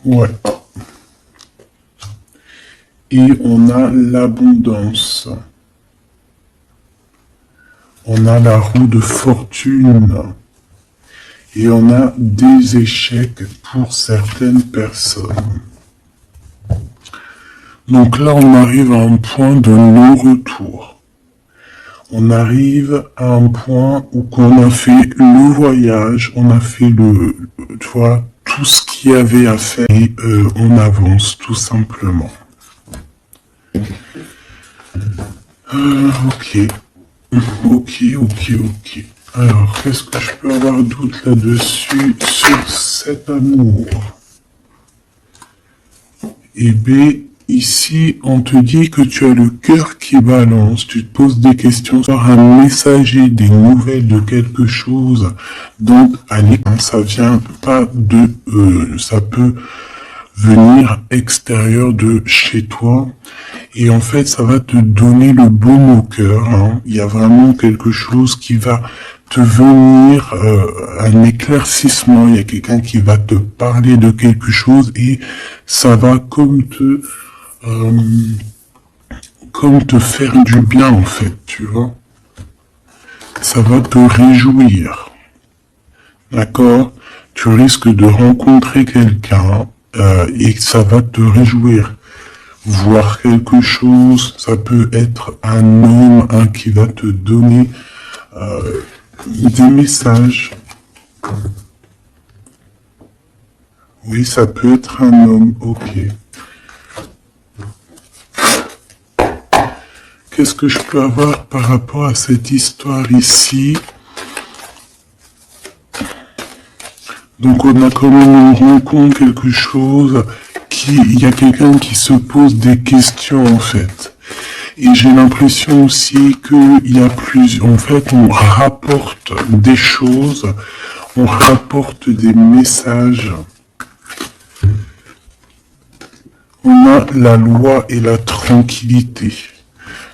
Ouais. Et on a l'abondance. On a la roue de fortune. Et on a des échecs pour certaines personnes. Donc là, on arrive à un point de non-retour. On arrive à un point où on a fait le voyage, on a fait tu vois, tout ce qu'il y avait à faire et on avance tout simplement. Ok. Ok. Alors, qu'est-ce que je peux avoir d'autre là-dessus sur cet amour? Et B, ici, on te dit que tu as le cœur qui balance, tu te poses des questions sur un messager, des nouvelles de quelque chose. Donc, allez, ça vient pas de... ça peut venir extérieur de chez toi. Et en fait, ça va te donner le baume au cœur. Hein. Il y a vraiment quelque chose qui va te venir, un éclaircissement. Il y a quelqu'un qui va te parler de quelque chose et ça va comme te faire du bien en fait, tu vois. Ça va te réjouir. D'accord? Tu risques de rencontrer quelqu'un et ça va te réjouir. Voir quelque chose, ça peut être un homme qui va te donner des messages. Oui, ça peut être un homme, ok. Qu'est-ce que je peux avoir par rapport à cette histoire ici? Donc on a quand même une rencontre, quelque chose il y a quelqu'un qui se pose des questions en fait. Et j'ai l'impression aussi qu'il y a en fait, on rapporte des choses, on rapporte des messages. On a la loi et la tranquillité.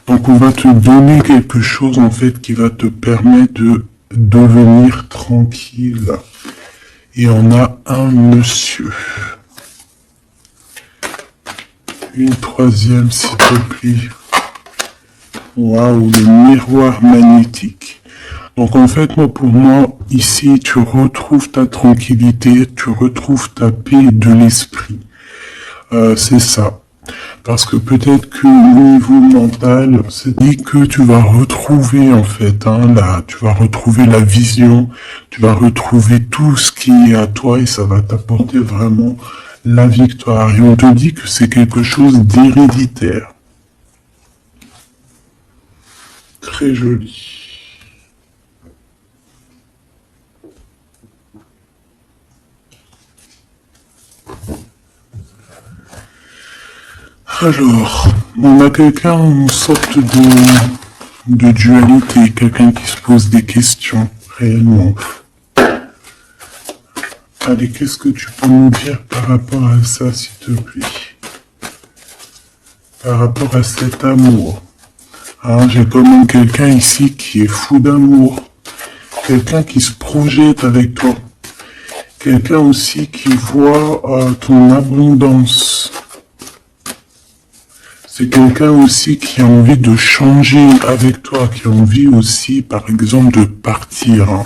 Donc on va te donner quelque chose en fait qui va te permettre de devenir tranquille. Et on a un monsieur. Une troisième, s'il te plaît. Waouh, le miroir magnétique. Donc en fait, pour moi, ici, tu retrouves ta tranquillité, tu retrouves ta paix de l'esprit. C'est ça. Parce que peut-être que au niveau mental, c'est dit que tu vas retrouver en fait, tu vas retrouver la vision, tu vas retrouver tout ce qui est à toi et ça va t'apporter vraiment la victoire. Et on te dit que c'est quelque chose d'héréditaire. Très joli. Alors, on a quelqu'un, une sorte de dualité, quelqu'un qui se pose des questions réellement. Allez, qu'est-ce que tu peux nous dire par rapport à ça, s'il te plaît? Par rapport à cet amour. Hein, j'ai quand même quelqu'un ici qui est fou d'amour. Quelqu'un qui se projette avec toi. Quelqu'un aussi qui voit ton abondance. C'est quelqu'un aussi qui a envie de changer avec toi, qui a envie aussi, par exemple, de partir. Hein.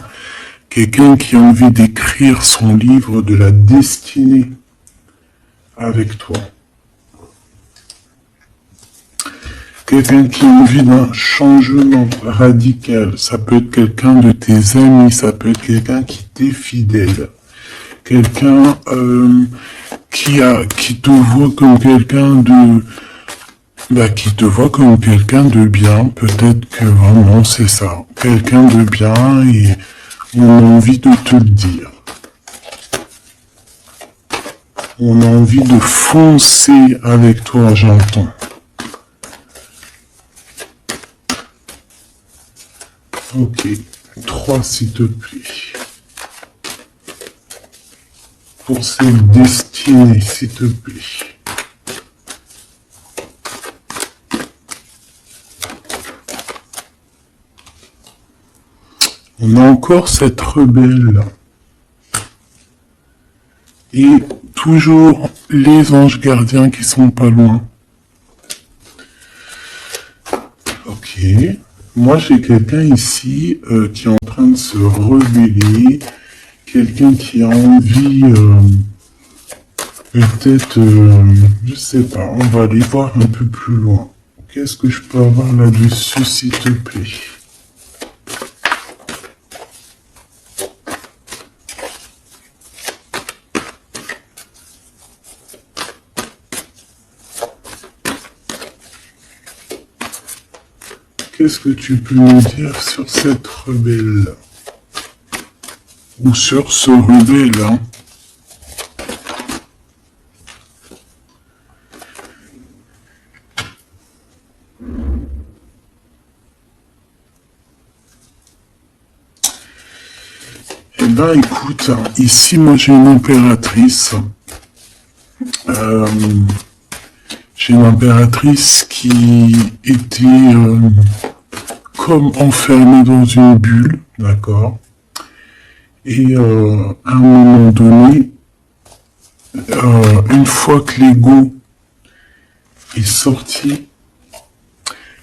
Quelqu'un qui a envie d'écrire son livre de la destinée avec toi. Quelqu'un qui a envie d'un changement radical. Ça peut être quelqu'un de tes amis, ça peut être quelqu'un qui t'est fidèle. Quelqu'un qui te voit comme quelqu'un de... qui te voit comme quelqu'un de bien. Peut-être que vraiment c'est ça. Quelqu'un de bien et on a envie de te le dire. On a envie de foncer avec toi, j'entends. Ok. 3, s'il te plaît. Pour cette destinée, s'il te plaît. On a encore cette rebelle. Et toujours les anges gardiens qui sont pas loin. Ok. Moi, j'ai quelqu'un ici qui est en train de se rebeller. Quelqu'un qui a envie, peut-être, je sais pas, on va aller voir un peu plus loin. Qu'est-ce que je peux avoir là-dessus, s'il te plaît? Qu'est-ce que tu peux me dire sur cette rebelle? Ou sur ce rebelle, hein? Eh ben, écoute, ici, moi, j'ai une impératrice. J'ai une impératrice qui était comme enfermée dans une bulle, d'accord? Et à un moment donné, une fois que l'ego est sorti,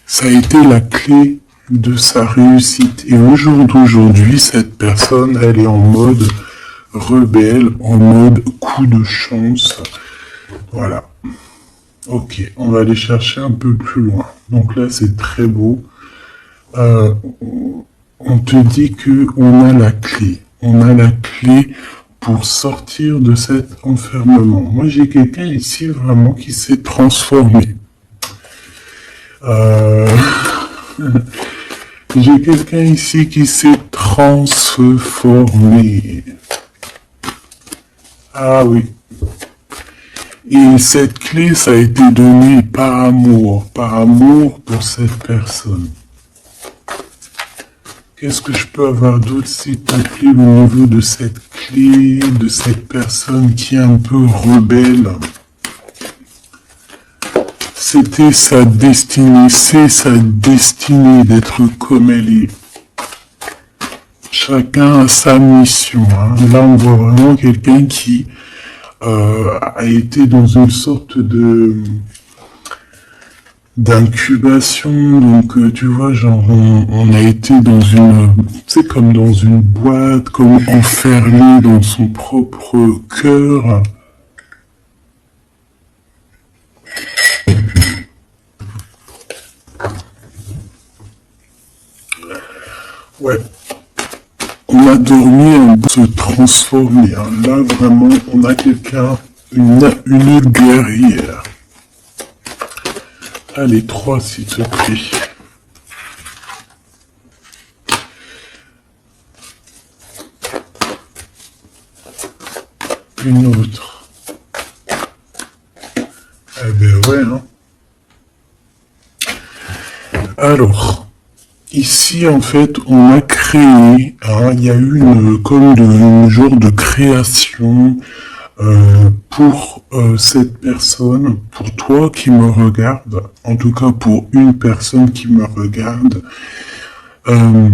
ça a été la clé de sa réussite. Et au jour d'aujourd'hui, cette personne, elle est en mode rebelle, en mode coup de chance. Voilà. Ok, on va aller chercher un peu plus loin. Donc là, c'est très beau. On te dit que on a la clé. On a la clé pour sortir de cet enfermement. Moi, j'ai quelqu'un ici vraiment qui s'est transformé. J'ai quelqu'un ici qui s'est transformé. Ah oui. Et cette clé, ça a été donné par amour pour cette personne. Qu'est-ce que je peux avoir d'autre, s'il te plaît, au niveau de cette clé, de cette personne qui est un peu rebelle? C'était sa destinée, c'est sa destinée d'être comme elle est. Chacun a sa mission, hein. Là, on voit vraiment quelqu'un qui a été dans une sorte d'incubation, donc tu vois, genre on a été dans une, c'est comme dans une boîte, comme enfermé dans son propre cœur. Ouais, on a dormi, on se transformer, hein. Là vraiment, on a quelqu'un, une guerrière. Allez, 3 s'il te plaît. Une autre. Eh ben ouais, hein. Alors, ici en fait, on a créé, hein, il y a eu une genre de création pour cette personne, pour toi qui me regarde, en tout cas pour une personne qui me regarde, on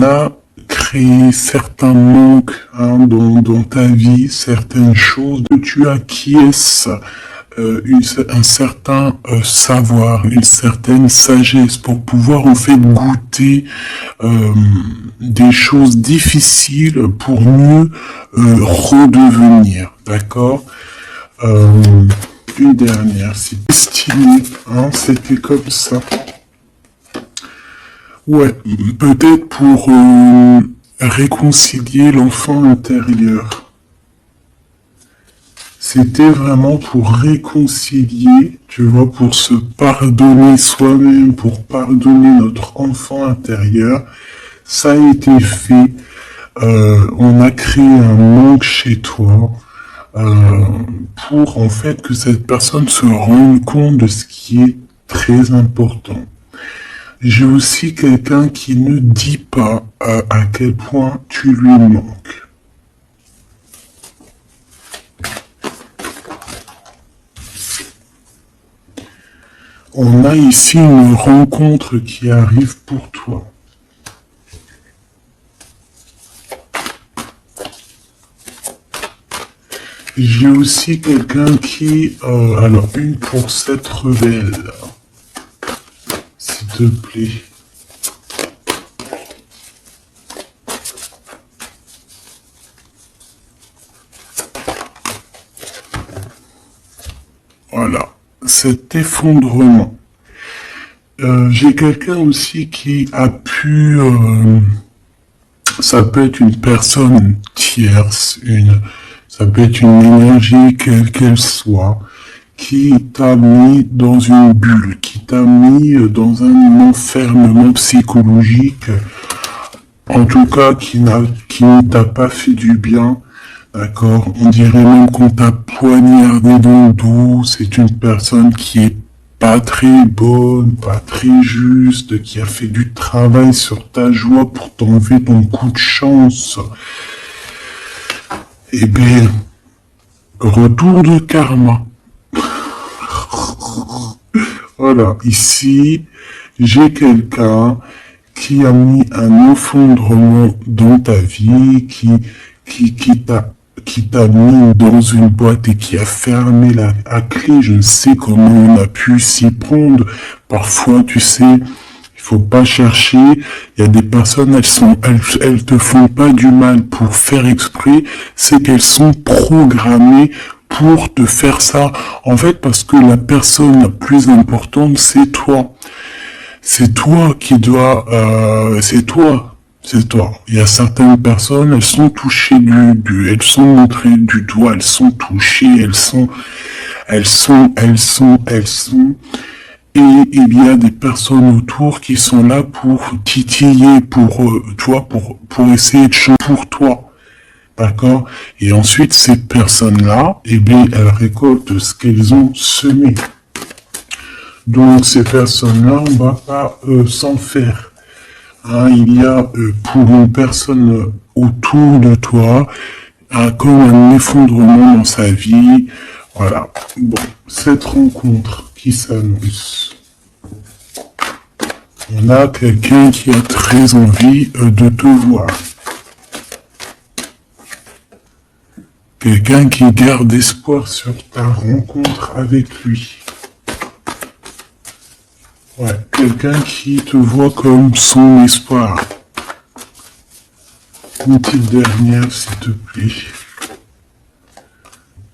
a créé certains manques, hein, dans ta vie, certaines choses que tu acquiesces, un certain savoir, une certaine sagesse pour pouvoir en fait goûter des choses difficiles pour mieux redevenir, d'accord? Une dernière, c'est destiné, hein, c'était comme ça. Ouais, peut-être pour réconcilier l'enfant intérieur. C'était vraiment pour réconcilier, tu vois, pour se pardonner soi-même, pour pardonner notre enfant intérieur. Ça a été fait. On a créé un manque chez toi pour en fait que cette personne se rende compte de ce qui est très important. J'ai aussi quelqu'un qui ne dit pas à quel point tu lui manques. On a ici une rencontre qui arrive pour toi. J'ai aussi quelqu'un qui... alors, une pour cette rebelle. S'il te plaît. Voilà. Cet effondrement. J'ai quelqu'un aussi qui a pu... ça peut être une personne tierce, ça peut être une énergie quelle qu'elle soit, qui t'a mis dans une bulle, qui t'a mis dans un enfermement psychologique, en tout cas qui ne t'a pas fait du bien, d'accord? On dirait même qu'on t'a poignardé dans le dos, c'est une personne qui est pas très bonne, pas très juste, qui a fait du travail sur ta joie pour t'enlever ton coup de chance. Eh bien, retour de karma. Voilà, ici, j'ai quelqu'un qui a mis un effondrement dans ta vie, qui t'a mis dans une boîte et qui a fermé à clé. Je ne sais comment on a pu s'y prendre. Parfois, tu sais, il faut pas chercher. Il y a des personnes, elles te font pas du mal pour faire exprès. C'est qu'elles sont programmées pour te faire ça. En fait, parce que la personne la plus importante, c'est toi. C'est toi qui dois, c'est toi. C'est toi. Il y a certaines personnes, elles sont touchées elles sont montrées du doigt, elles sont touchées, elles sont. Et il y a des personnes autour qui sont là pour titiller, pour essayer de changer pour toi. D'accord? Et ensuite, ces personnes-là, eh bien, elles récoltent ce qu'elles ont semé. Donc, ces personnes-là, on va pas s'en faire. Hein, il y a pour une personne autour de toi comme un effondrement dans sa vie. Voilà. Bon, cette rencontre qui s'annonce. On a quelqu'un qui a très envie de te voir. Quelqu'un qui garde espoir sur ta rencontre avec lui. Ouais, quelqu'un qui te voit comme son espoir. Une petite dernière, s'il te plaît.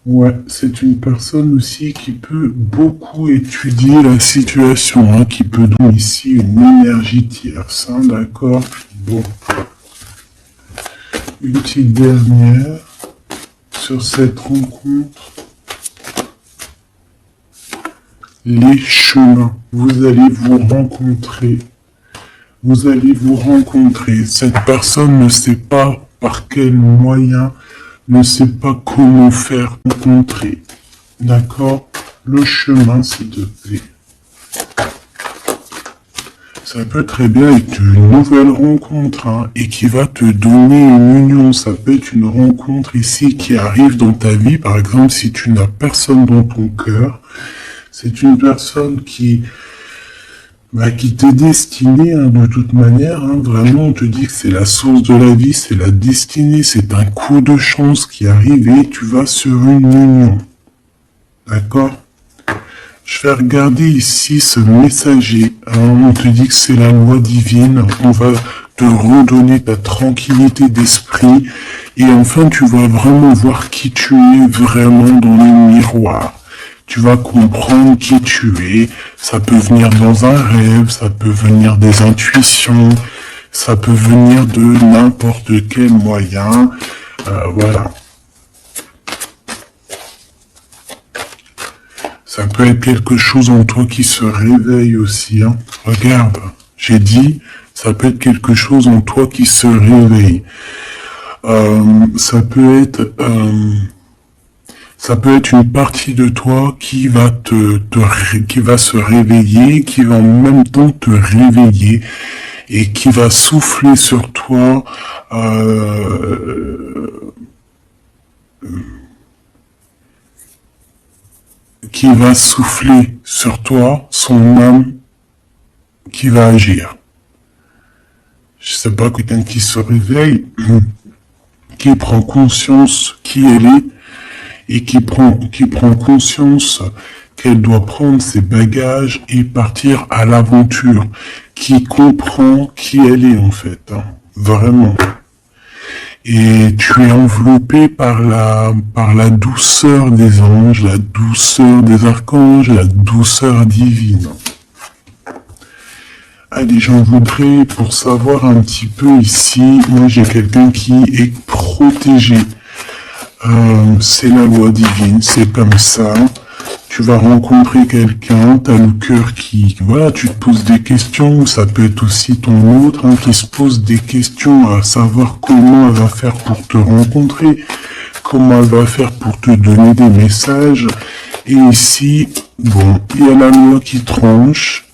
Ouais, c'est une personne aussi qui peut beaucoup étudier la situation, hein, qui peut donner ici une énergie tierce, hein, d'accord? Bon. Une petite dernière sur cette rencontre. Les chemins. Vous allez vous rencontrer. Vous allez vous rencontrer. Cette personne ne sait pas par quel moyen, ne sait pas comment faire rencontrer. D'accord? Le chemin, s'il te plaît. Ça peut très bien être une nouvelle rencontre, hein, et qui va te donner une union. Ça peut être une rencontre ici qui arrive dans ta vie. Par exemple, si tu n'as personne dans ton cœur, c'est une personne qui t'est destinée, hein, de toute manière. Hein, vraiment, on te dit que c'est la source de la vie, c'est la destinée, c'est un coup de chance qui arrive et tu vas sur une union. D'accord? Je vais regarder ici ce messager. Hein, on te dit que c'est la loi divine. On va te redonner ta tranquillité d'esprit. Et enfin, tu vas vraiment voir qui tu es vraiment dans le miroir. Tu vas comprendre qui tu es. Ça peut venir dans un rêve, ça peut venir des intuitions, ça peut venir de n'importe quel moyen. Voilà. Ça peut être quelque chose en toi qui se réveille aussi. Hein. Regarde, j'ai dit, ça peut être quelque chose en toi qui se réveille. Ça peut être une partie de toi qui va qui va se réveiller, qui va en même temps te réveiller et qui va souffler sur toi. Qui va souffler sur toi son âme qui va agir. Je sais pas, quelqu'un qui se réveille, qui prend conscience qui elle est et qui prend conscience qu'elle doit prendre ses bagages et partir à l'aventure, qui comprend qui elle est en fait, hein, vraiment. Et tu es enveloppé par la douceur des anges, la douceur des archanges, la douceur divine. Allez, j'en voudrais pour savoir un petit peu ici, moi j'ai quelqu'un qui est protégé. C'est la loi divine, c'est comme ça. Tu vas rencontrer quelqu'un, t'as le cœur qui, voilà, tu te poses des questions, ça peut être aussi ton autre hein, qui se pose des questions à savoir comment elle va faire pour te rencontrer, comment elle va faire pour te donner des messages. Et ici, bon, il y a la loi qui tranche,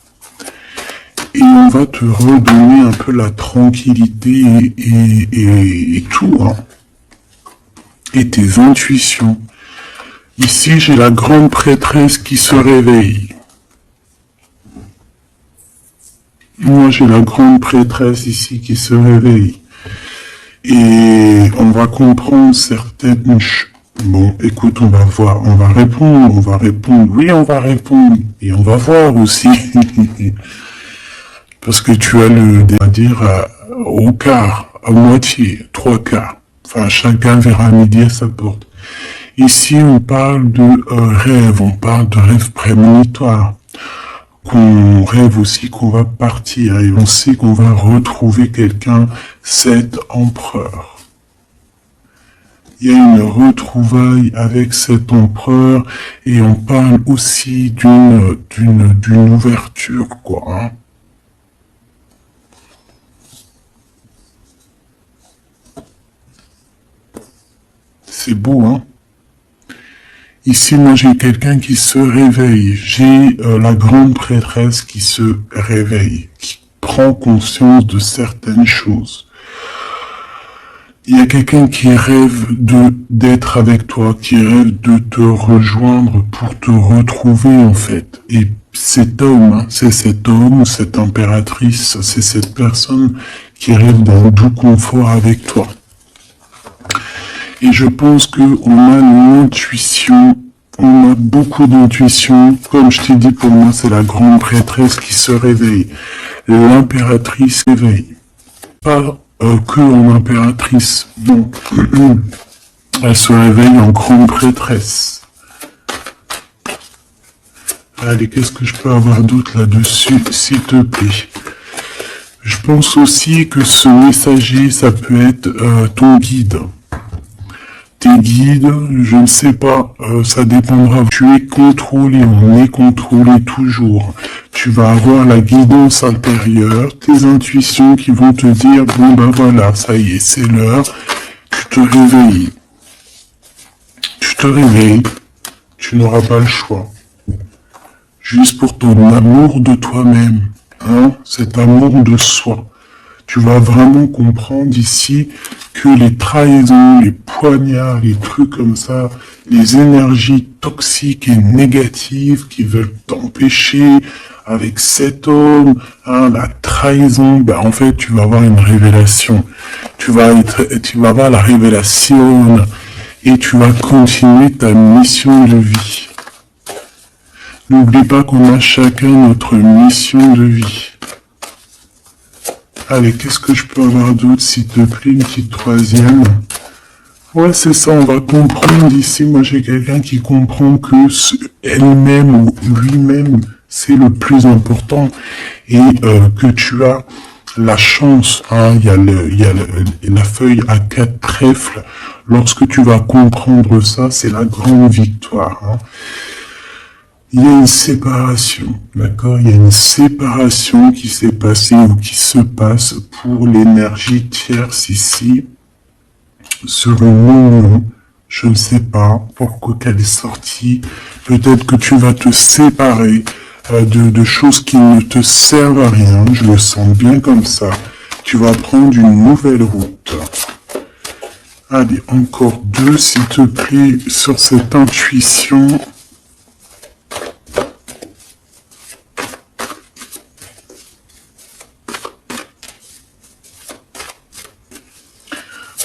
et on va te redonner un peu la tranquillité et tout, hein, et tes intuitions. Ici, j'ai la grande prêtresse qui se réveille. Moi, j'ai la grande prêtresse ici qui se réveille. Et on va comprendre certaines choses. Bon, écoute, on va voir, on va répondre. Oui, on va répondre. Et on va voir aussi. Parce que tu as on va dire, au quart, à moitié, 3/4. Enfin, chacun verra midi à sa porte. Ici, on parle de rêve, on parle de rêve prémonitoire. Qu'on rêve aussi qu'on va partir et on sait qu'on va retrouver quelqu'un, cet empereur. Il y a une retrouvaille avec cet empereur et on parle aussi d'une ouverture, quoi. Hein. C'est beau, hein? Ici, moi, j'ai quelqu'un qui se réveille. J'ai la grande prêtresse qui se réveille, qui prend conscience de certaines choses. Il y a quelqu'un qui rêve d'être avec toi, qui rêve de te rejoindre pour te retrouver, en fait. Et cet homme, hein, c'est cet homme, cette impératrice, c'est cette personne qui rêve d'un doux confort avec toi. Et je pense qu'on a l'intuition, on a beaucoup d'intuition. Comme je t'ai dit, pour moi, c'est la grande prêtresse qui se réveille. L'impératrice s'éveille. Pas que en impératrice, non. Elle se réveille en grande prêtresse. Allez, qu'est-ce que je peux avoir d'autre là-dessus, s'il te plaît? Je pense aussi que ce messager, ça peut être ton guide. Tes guides, je ne sais pas, ça dépendra. Tu es contrôlé, on est contrôlé toujours. Tu vas avoir la guidance intérieure, tes intuitions qui vont te dire, bon ben voilà, ça y est, c'est l'heure, tu te réveilles. Tu te réveilles, tu n'auras pas le choix. Juste pour ton amour de toi-même, hein, cet amour de soi. Tu vas vraiment comprendre ici que les trahisons, les poignards, les trucs comme ça, les énergies toxiques et négatives qui veulent t'empêcher avec cet homme, hein, la trahison, bah en fait tu vas avoir une révélation. Tu vas avoir la révélation et tu vas continuer ta mission de vie. N'oublie pas qu'on a chacun notre mission de vie. Allez, qu'est-ce que je peux avoir d'autre, s'il te plaît, une petite troisième. Ouais, c'est ça, on va comprendre ici. Moi, j'ai quelqu'un qui comprend que elle-même ou lui-même, c'est le plus important. Et que tu as la chance, hein, il y a la feuille à 4 trèfles. Lorsque tu vas comprendre ça, c'est la grande victoire. Hein. Il y a une séparation, d'accord? Il y a une séparation qui s'est passée ou qui se passe pour l'énergie tierce ici, sur une union. Je ne sais pas pourquoi qu'elle est sortie. Peut-être que tu vas te séparer de choses qui ne te servent à rien. Je le sens bien comme ça. Tu vas prendre une nouvelle route. Allez, encore deux, s'il te plaît, sur cette intuition.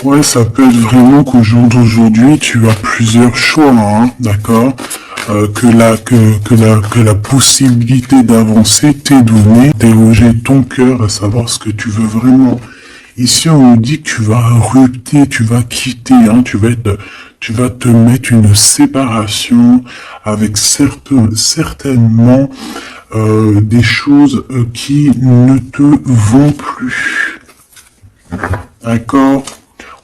Ouais, ça peut être vraiment qu'au jour d'aujourd'hui, tu as plusieurs choix, hein, d'accord? Que la possibilité d'avancer t'est donnée, d'interroger ton cœur, à savoir ce que tu veux vraiment. Ici, on nous dit que tu vas rupter, tu vas quitter, hein, tu vas te mettre une séparation avec certainement des choses qui ne te vont plus. D'accord?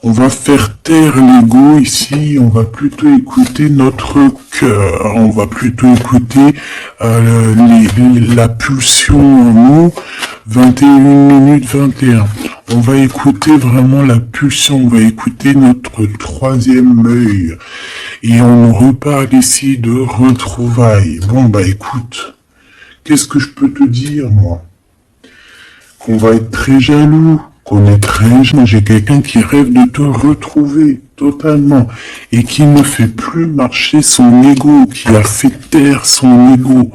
On va faire taire l'ego ici, on va plutôt écouter notre cœur, on va plutôt écouter la pulsion en nous, 21 minutes 21. On va écouter vraiment la pulsion, on va écouter notre troisième œil. Et on reparle ici de retrouvailles. Bon bah écoute, qu'est-ce que je peux te dire moi? Qu'on va être très jaloux. Qu'on est très jeune, j'ai quelqu'un qui rêve de te retrouver totalement et qui ne fait plus marcher son ego, qui a fait taire son ego,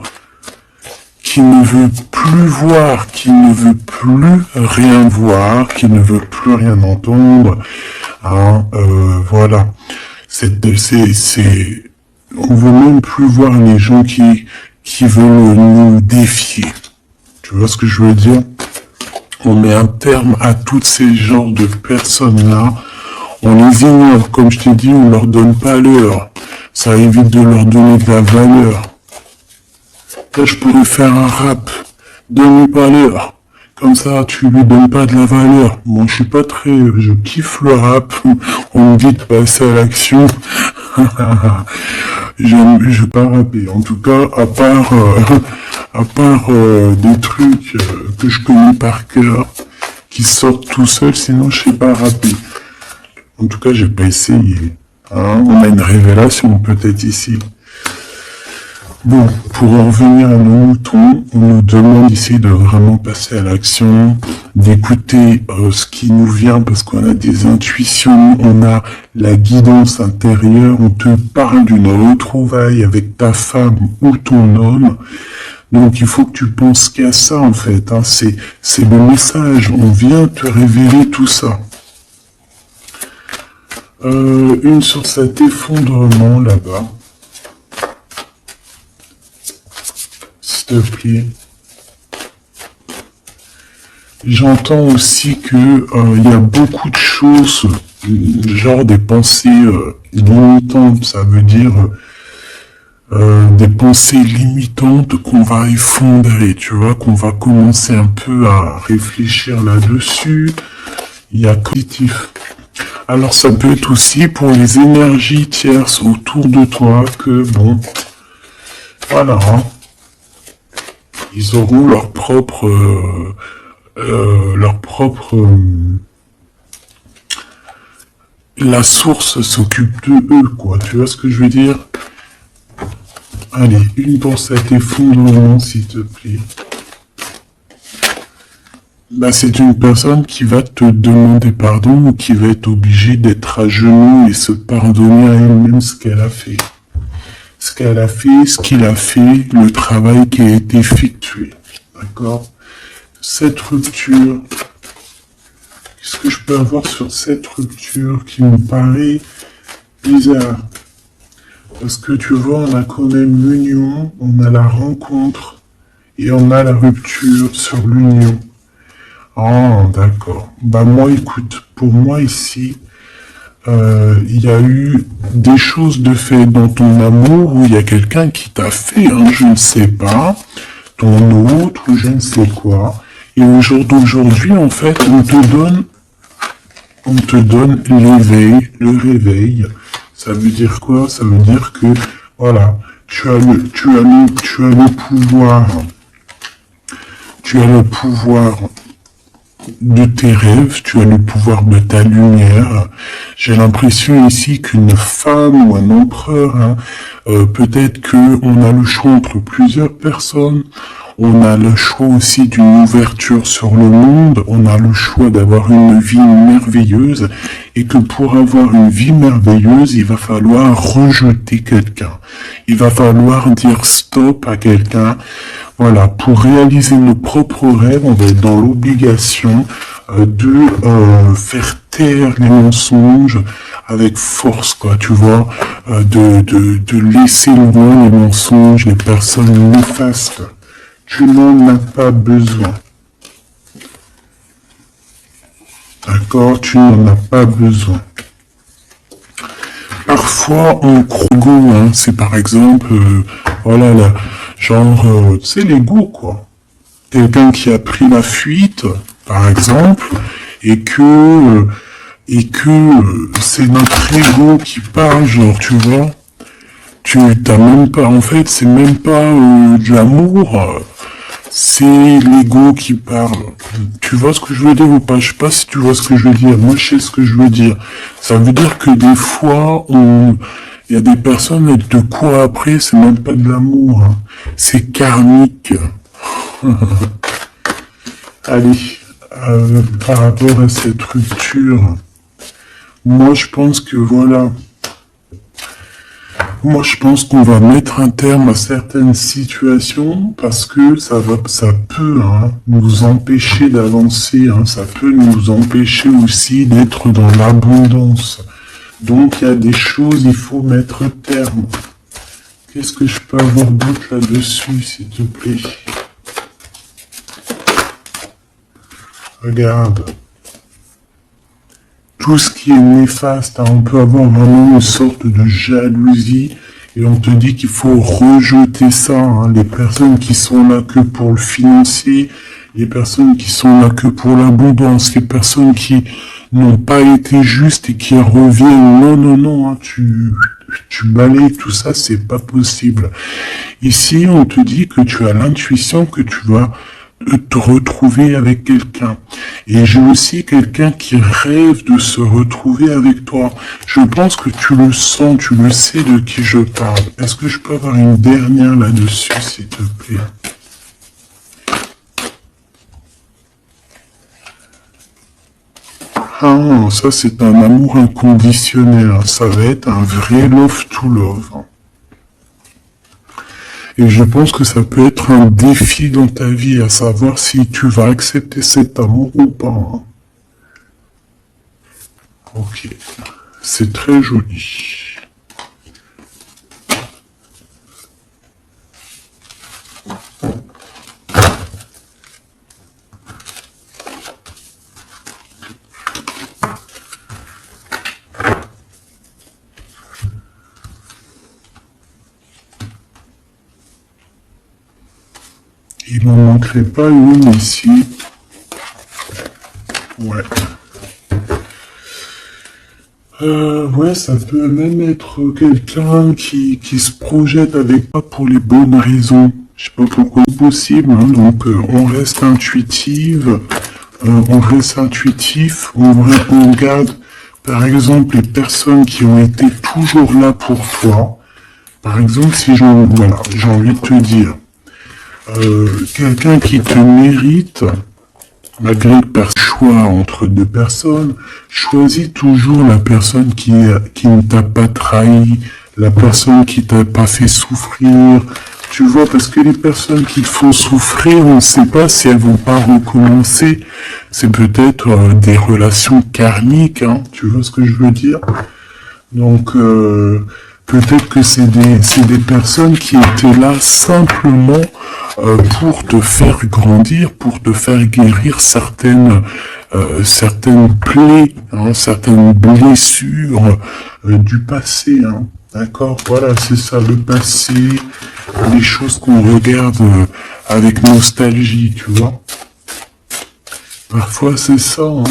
qui ne veut plus voir, qui ne veut plus rien voir, qui ne veut plus rien entendre. Hein, voilà. On veut même plus voir les gens qui veulent nous défier. Tu vois ce que je veux dire? On met un terme à tous ces genres de personnes-là. On les ignore, comme je t'ai dit, on leur donne pas l'heure. Ça évite de leur donner de la valeur. Là, je pourrais faire un rap. Donne-lui pas l'heure. Comme ça, tu lui donnes pas de la valeur. Moi, je suis pas très... Je kiffe le rap. On me dit de passer à l'action. Je vais pas rapper. En tout cas, à part des trucs que je connais par cœur, qui sortent tout seuls, sinon je sais pas rapper. En tout cas, j'ai pas essayé. Hein, on a une révélation peut-être ici. Bon, pour en revenir à nos moutons, on nous demande ici de vraiment passer à l'action, d'écouter ce qui nous vient parce qu'on a des intuitions, on a la guidance intérieure, on te parle d'une retrouvaille avec ta femme ou ton homme. Donc il faut que tu penses qu'à ça en fait, hein. C'est le message, on vient te révéler tout ça. Une sur cet effondrement là-bas. S'il te plaît. J'entends aussi que il y a beaucoup de choses, genre des pensées limitantes, ça veut dire des pensées limitantes qu'on va effondrer, tu vois, qu'on va commencer un peu à réfléchir là-dessus. Il y a positif. Alors ça peut être aussi pour les énergies tierces autour de toi que, bon, voilà, hein, ils auront leur propre... la source s'occupe de eux, quoi. Tu vois ce que je veux dire? Allez, une pour cet effondrement, s'il te plaît. Bah, c'est une personne qui va te demander pardon ou qui va être obligée d'être à genoux et se pardonner à elle-même ce qu'elle a fait. Ce qu'elle a fait, ce qu'il a fait, le travail qui a été effectué. D'accord? Cette rupture, qu'est-ce que je peux avoir sur cette rupture qui me paraît bizarre? Parce que tu vois, on a quand même l'union, on a la rencontre et on a la rupture sur l'union. Oh, d'accord. Bah moi, écoute, pour moi ici, il y a eu des choses de fait dans ton amour où il y a quelqu'un qui t'a fait, hein, je ne sais pas, ton autre ou je ne sais quoi. Et au jour d'aujourd'hui, en fait, on te donne l'éveil, le réveil. Ça veut dire quoi? Ça veut dire que, voilà, tu as le pouvoir de tes rêves, tu as le pouvoir de ta lumière. J'ai l'impression ici qu'une femme ou un empereur, hein, peut-être qu'on a le choix entre plusieurs personnes, on a le choix aussi d'une ouverture sur le monde, on a le choix d'avoir une vie merveilleuse, et que pour avoir une vie merveilleuse, il va falloir rejeter quelqu'un. Il va falloir dire stop à quelqu'un. Voilà, pour réaliser nos propres rêves, on va être dans l'obligation faire taire les mensonges avec force, quoi, tu vois, de laisser loin les mensonges, les personnes néfastes. Tu n'en as pas besoin. D'accord? Tu n'en as pas besoin. Parfois, on croit, hein, c'est par exemple, voilà, là, genre, c'est l'ego, quoi. Quelqu'un qui a pris la fuite, par exemple, et que c'est notre ego qui parle, genre, tu vois, tu t'as même pas, en fait, c'est même pas de l'amour, c'est l'ego qui parle. Tu vois ce que je veux dire ou pas? Je sais pas si tu vois ce que je veux dire. Moi, je sais ce que je veux dire. Ça veut dire que des fois, il y a des personnes, elles te courent après, c'est même pas de l'amour, hein. C'est karmique. Allez, par rapport à cette rupture, moi je pense que voilà, moi je pense qu'on va mettre un terme à certaines situations parce que ça peut hein, nous empêcher d'avancer, hein, ça peut nous empêcher aussi d'être dans l'abondance. Donc il y a des choses, il faut mettre terme. Qu'est-ce que je peux avoir d'autre là-dessus, s'il te plaît? Regarde. Tout ce qui est néfaste, hein, on peut avoir vraiment une sorte de jalousie et on te dit qu'il faut rejeter ça. Hein, les personnes qui sont là que pour le financier, les personnes qui sont là que pour l'abondance, les personnes qui n'ont pas été justes et qui reviennent. Non, non, non, hein, tu balayes tout ça, c'est pas possible. Ici, on te dit que tu as l'intuition que tu vas te retrouver avec quelqu'un. Et j'ai aussi quelqu'un qui rêve de se retrouver avec toi. Je pense que tu le sens, tu le sais de qui je parle. Est-ce que je peux avoir une dernière là-dessus, s'il te plaît? Ah, ça c'est un amour inconditionnel. Ça va être un vrai love to love. Et je pense que ça peut être un défi dans ta vie, à savoir si tu vas accepter cet amour ou pas. Hein. Ok, c'est très joli. Il m'en manquerait pas une ici. Ouais. Ouais, ça peut même être quelqu'un qui se projette avec toi pour les bonnes raisons. Je sais pas pourquoi c'est possible, hein, donc on reste intuitive, on reste intuitif, on regarde par exemple les personnes qui ont été toujours là pour toi. Par exemple, si j'ai envie de te dire, quelqu'un qui te mérite, malgré que par choix entre deux personnes, choisis toujours la personne qui ne t'a pas trahi, la personne qui t'a pas fait souffrir. Tu vois, parce que les personnes qui te font souffrir, on ne sait pas si elles vont pas recommencer. C'est peut-être des relations karmiques, hein, tu vois ce que je veux dire? Donc, peut-être que c'est des personnes qui étaient là simplement pour te faire grandir, pour te faire guérir certaines plaies, hein, certaines blessures du passé. Hein. D'accord? Voilà, c'est ça, le passé, les choses qu'on regarde avec nostalgie, tu vois. Parfois, c'est ça. Hein.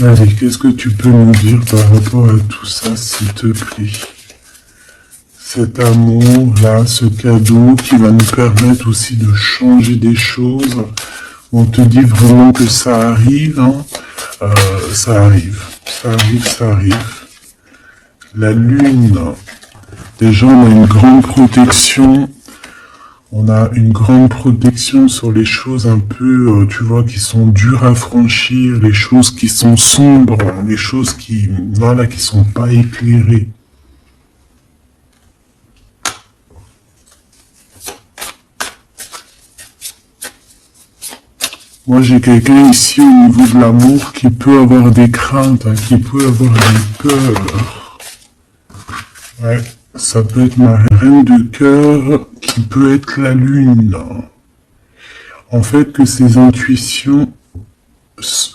Allez, qu'est-ce que tu peux nous dire par rapport à tout ça, s'il te plaît? Cet amour-là, ce cadeau qui va nous permettre aussi de changer des choses. On te dit vraiment que ça arrive, hein. Ça arrive, ça arrive. La lune, déjà on a une grande protection. On a une grande protection sur les choses un peu, tu vois, qui sont dures à franchir, les choses qui sont sombres, les choses qui, voilà, qui sont pas éclairées. Moi, j'ai quelqu'un ici au niveau de l'amour qui peut avoir des craintes, hein, qui peut avoir des peurs. Ouais, ça peut être ma reine de cœur qui peut être la lune. En fait, que ces intuitions,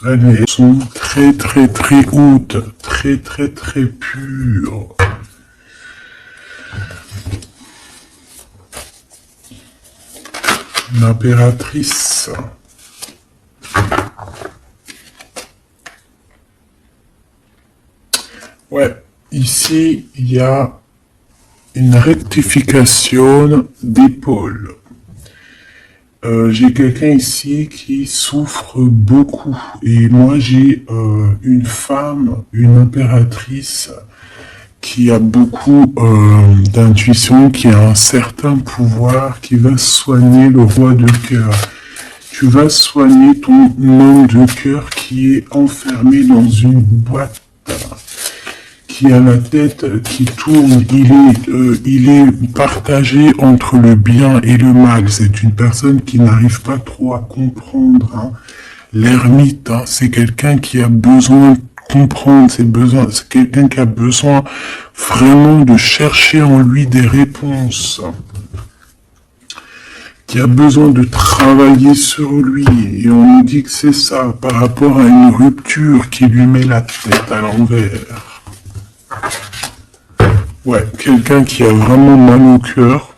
elles sont très très très hautes, très très très pures. L'impératrice. Ouais, ici, il y a une rectification d'épaule. J'ai quelqu'un ici qui souffre beaucoup. Et moi, j'ai une femme, une impératrice, qui a beaucoup d'intuition, qui a un certain pouvoir, qui va soigner le roi de cœur. Tu vas soigner ton homme de cœur qui est enfermé dans une boîte, qui a la tête qui tourne, il est partagé entre le bien et le mal. C'est une personne qui n'arrive pas trop à comprendre. Hein. L'ermite, hein, c'est quelqu'un qui a besoin de comprendre ses besoins. C'est quelqu'un qui a besoin vraiment de chercher en lui des réponses. Qui a besoin de travailler sur lui. Et on nous dit que c'est ça, par rapport à une rupture qui lui met la tête à l'envers. Ouais, quelqu'un qui a vraiment mal au cœur.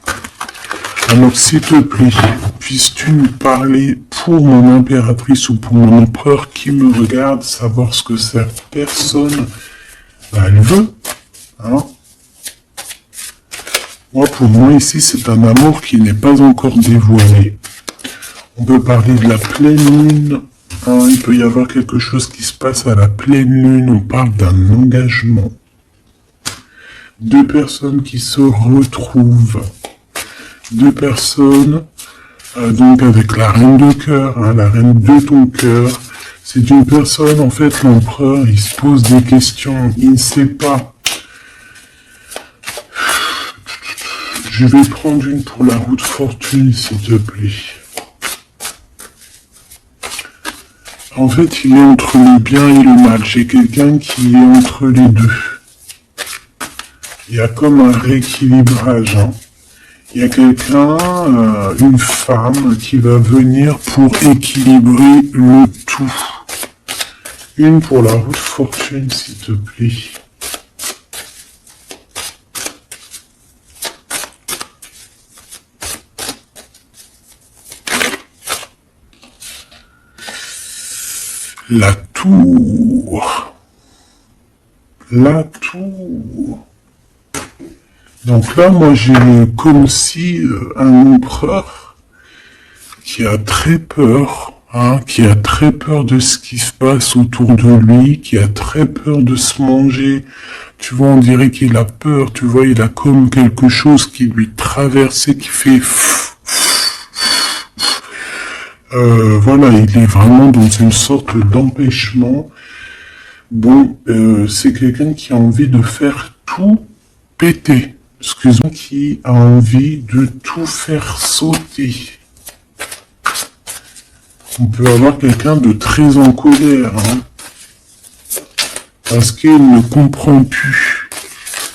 Alors, s'il te plaît, puisses-tu nous parler pour mon impératrice ou pour mon empereur qui me regarde, savoir ce que cette personne, elle veut, hein? Moi, pour moi, ici, c'est un amour qui n'est pas encore dévoilé. On peut parler de la pleine lune. Hein, il peut y avoir quelque chose qui se passe à la pleine lune. On parle d'un engagement. Deux personnes qui se retrouvent. Deux personnes, donc avec la reine de cœur, hein, la reine de ton cœur. C'est une personne, en fait, l'empereur, il se pose des questions. Il ne sait pas. Je vais prendre une pour la roue de fortune, s'il te plaît. En fait, il est entre le bien et le mal. J'ai quelqu'un qui est entre les deux. Il y a comme un rééquilibrage. Hein. Il y a quelqu'un, une femme, qui va venir pour équilibrer le tout. Une pour la roue de fortune, s'il te plaît. La tour. La tour. Donc là, moi, j'ai comme si un empereur qui a très peur, hein, qui a très peur de ce qui se passe autour de lui, qui a très peur de se manger. Tu vois, on dirait qu'il a peur, tu vois, il a comme quelque chose qui lui traverse et qui fait... voilà, il est vraiment dans une sorte d'empêchement. Bon, c'est quelqu'un qui a envie de faire tout péter. Excuse-moi, qui a envie de tout faire sauter. On peut avoir quelqu'un de très en colère, hein, parce qu'il ne comprend plus.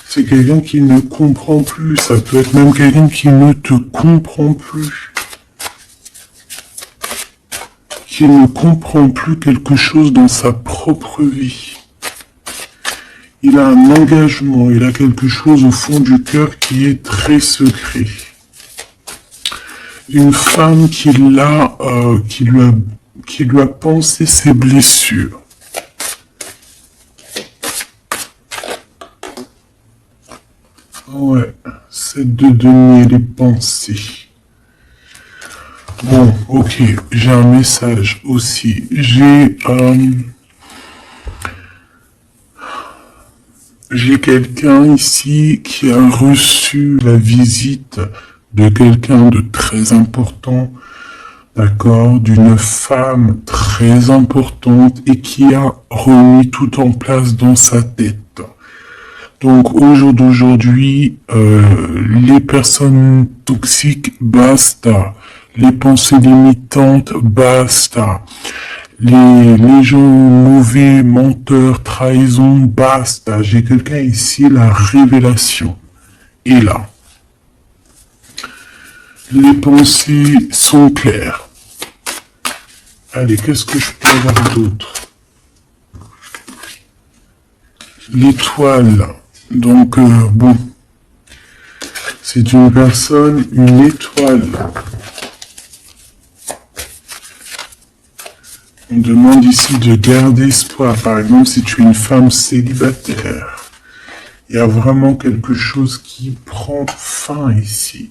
C'est quelqu'un qui ne comprend plus. Ça peut être même quelqu'un qui ne te comprend plus. Qui ne comprend plus quelque chose dans sa propre vie. Il a un engagement, il a quelque chose au fond du cœur qui est très secret. Une femme qui lui a pensé ses blessures. Ouais, c'est de donner les pensées. Bon, ok, j'ai un message aussi. J'ai j'ai quelqu'un ici qui a reçu la visite de quelqu'un de très important, d'accord, d'une femme très importante et qui a remis tout en place dans sa tête. Donc au jour d'aujourd'hui, les personnes toxiques, basta. Les pensées limitantes, basta. Les gens mauvais, menteurs, trahison, basta. J'ai quelqu'un ici, la révélation est là. Les pensées sont claires. Allez, qu'est-ce que je peux avoir d'autre? L'étoile. Donc, bon, c'est une personne, une étoile. On demande ici de garder espoir. Par exemple, si tu es une femme célibataire, il y a vraiment quelque chose qui prend fin ici.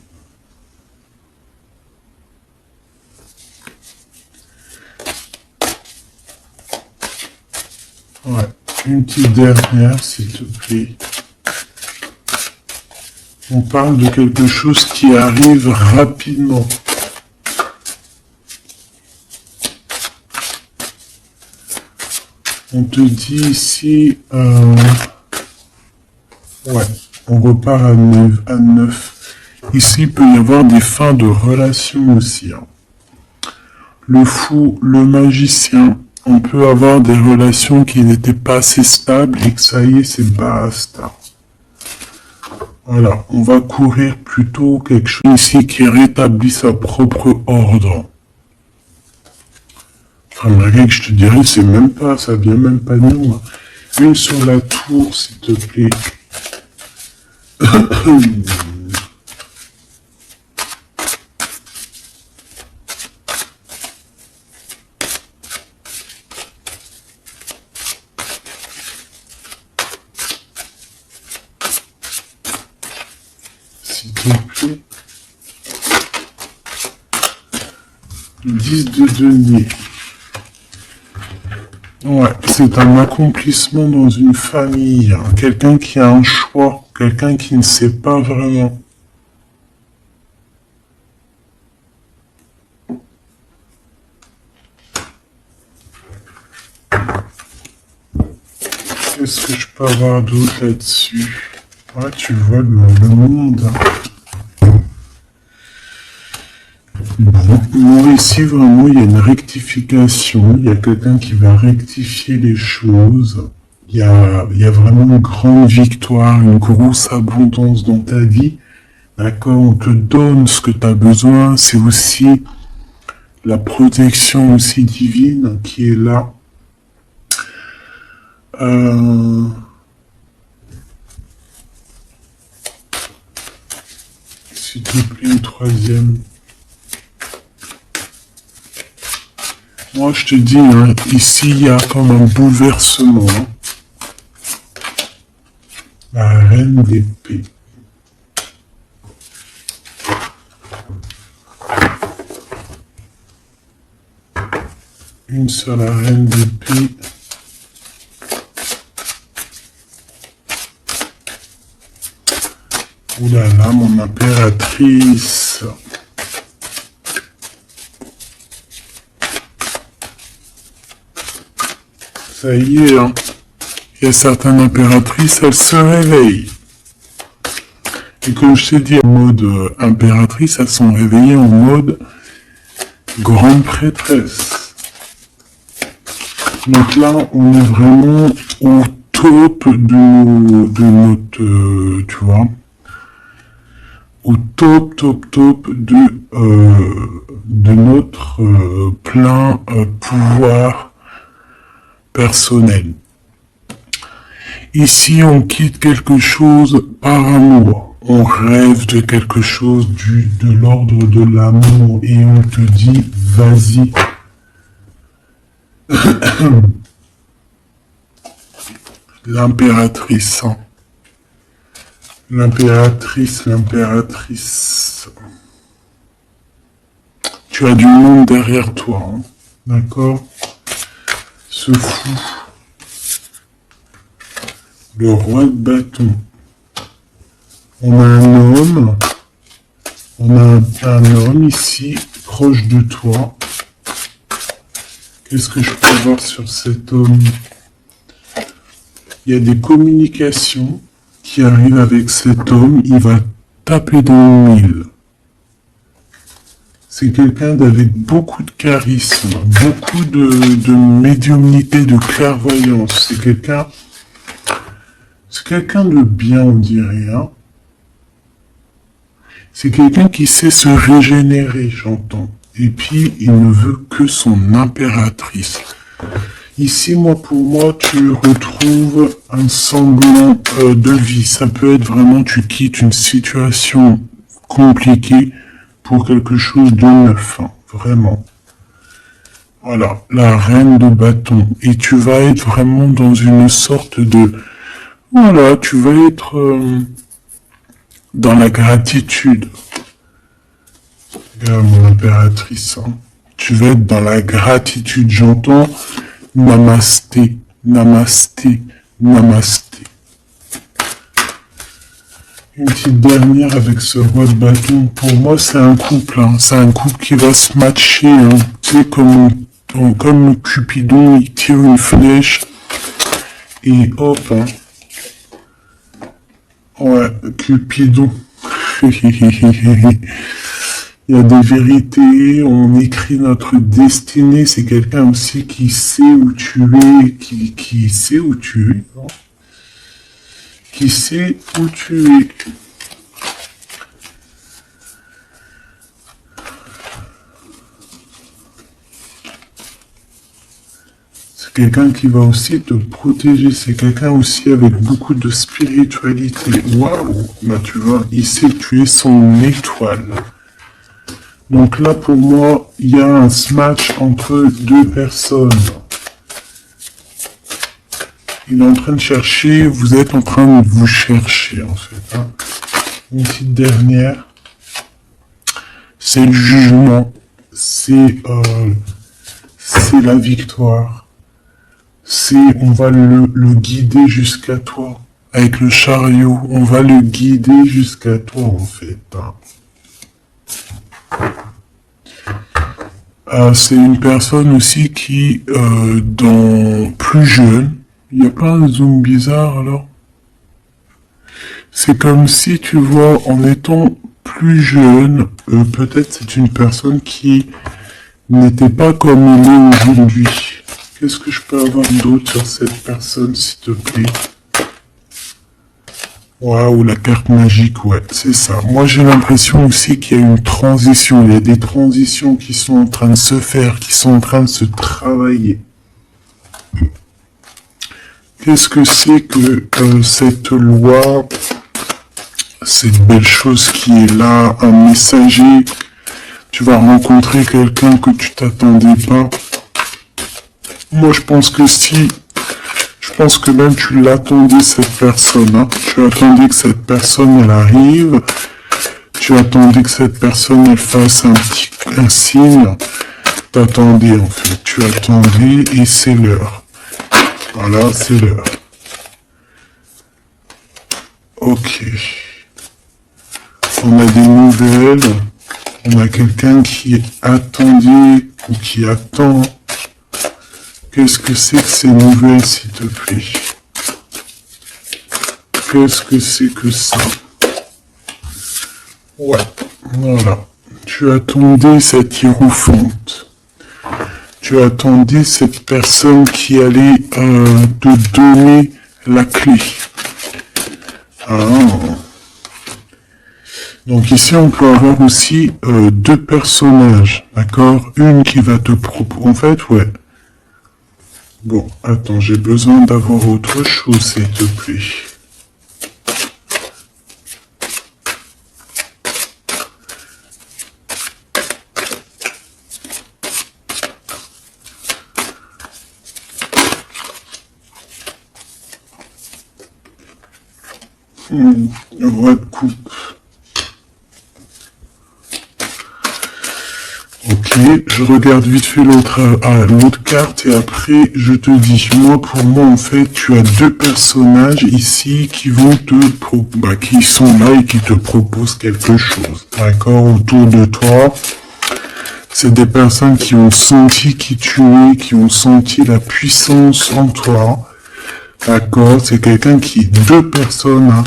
Ouais, une petite dernière, s'il te plaît. On parle de quelque chose qui arrive rapidement. On te dit ici, ouais, on repart à 9. Ici, il peut y avoir des fins de relations aussi. Hein. Le fou, le magicien, on peut avoir des relations qui n'étaient pas assez stables et que ça y est, c'est basta. Voilà, on va courir plutôt quelque chose ici qui rétablit sa propre ordre. Enfin, malgré que je te dirais, c'est même pas, ça vient même pas de nous. Hein. Une sur la tour, s'il te plaît. S'il te plaît. 10 de denier. Ouais, c'est un accomplissement dans une famille. Hein. Quelqu'un qui a un choix. Quelqu'un qui ne sait pas vraiment. Qu'est-ce que je peux avoir d'autre là-dessus? Ouais, tu vois le monde. Bon, moi ici vraiment il y a une rectification, il y a quelqu'un qui va rectifier les choses, il y a vraiment une grande victoire, une grosse abondance dans ta vie, d'accord, on te donne ce que tu as besoin, c'est aussi la protection aussi divine qui est là. S'il te plaît, une troisième. Moi, je te dis, hein, ici, il y a comme un bouleversement. Hein. La reine d'épée. Une sur la reine d'épée. Ouh là là, mon impératrice. Ça y est, hein. Il y a certaines impératrices, elles se réveillent. Et comme je t'ai dit, en mode impératrice, elles sont réveillées en mode grande prêtresse. Donc là, on est vraiment au top de notre, tu vois, au top de notre plein pouvoir personnel. Ici, on quitte quelque chose par amour. On rêve de quelque chose de l'ordre de l'amour et on te dit, vas-y. L'impératrice. Hein. L'impératrice. Tu as du monde derrière toi. Hein. D'accord? Ce fou le roi de bâton. On a un homme. On a un homme ici, proche de toi. Qu'est-ce que je peux voir sur cet homme? Il y a des communications qui arrivent avec cet homme. Il va taper dans le mille. C'est quelqu'un d'avec beaucoup de charisme, beaucoup de médiumnité, de clairvoyance. C'est quelqu'un de bien, on dirait, hein. C'est quelqu'un qui sait se régénérer, j'entends. Et puis, il ne veut que son impératrice. Ici, pour moi, tu retrouves un semblant de vie. Ça peut être vraiment, tu quittes une situation compliquée pour quelque chose de neuf, hein, vraiment. Voilà, la reine de bâton. Et tu vas être vraiment dans une sorte de... Voilà, tu vas être dans la gratitude. Regarde mon impératrice, hein. Tu vas être dans la gratitude. J'entends namasté, namasté, namasté. Une petite dernière avec ce roi de bâton. Pour moi, c'est un couple. Hein. C'est un couple qui va se matcher. Hein. Tu sais, comme Cupidon, il tire une flèche. Et hop. Hein. Ouais, Cupidon. Il y a des vérités. On écrit notre destinée. C'est quelqu'un aussi qui sait où tu es. Qui sait où tu es. Hein. Qui sait où tu es. C'est quelqu'un qui va aussi te protéger. C'est quelqu'un aussi avec beaucoup de spiritualité. Waouh! Bah tu vois, il sait que tu es son étoile. Donc là, pour moi, il y a un match entre deux personnes. Il est en train de chercher, vous êtes en train de vous chercher, en fait. Hein. Une petite dernière. C'est le jugement. C'est la victoire. On va le guider jusqu'à toi. Avec le chariot, on va le guider jusqu'à toi, en fait. Hein. C'est une personne aussi qui, plus jeune, il n'y a pas un zoom bizarre alors? C'est comme si, tu vois, en étant plus jeune, peut-être c'est une personne qui n'était pas comme elle est aujourd'hui. Qu'est-ce que je peux avoir d'autre sur cette personne, s'il te plaît? Waouh, la carte magique, ouais, c'est ça. Moi, j'ai l'impression aussi qu'il y a une transition. Il y a des transitions qui sont en train de se faire, qui sont en train de se travailler. Qu'est-ce que c'est que cette loi, cette belle chose qui est là, un messager, tu vas rencontrer quelqu'un que tu t'attendais pas. Moi, je pense que même tu l'attendais, cette personne. Hein. Tu attendais que cette personne, elle arrive. Tu attendais que cette personne, elle fasse un signe. T'attendais, en fait. Tu attendais et c'est l'heure. Voilà, c'est l'heure. Ok. On a des nouvelles. On a quelqu'un qui attendait ou qui attend. Qu'est-ce que c'est que ces nouvelles, s'il te plaît? Qu'est-ce que c'est que ça? Ouais, voilà. Tu attendais cette hiérophante. Tu attendais cette personne qui allait te donner la clé. Ah. Donc ici, on peut avoir aussi deux personnages, d'accord? Une qui va te proposer... En fait, ouais. Bon, attends, j'ai besoin d'avoir autre chose, s'il te plaît. Le roi de coupe. Ok. Ok, je regarde vite fait l'autre carte et après je te dis. Moi, pour moi, en fait, tu as deux personnages ici qui vont qui sont là et qui te proposent quelque chose. D'accord, autour de toi. C'est des personnes qui ont senti qui tu es, qui ont senti la puissance en toi. D'accord, c'est deux personnes, hein.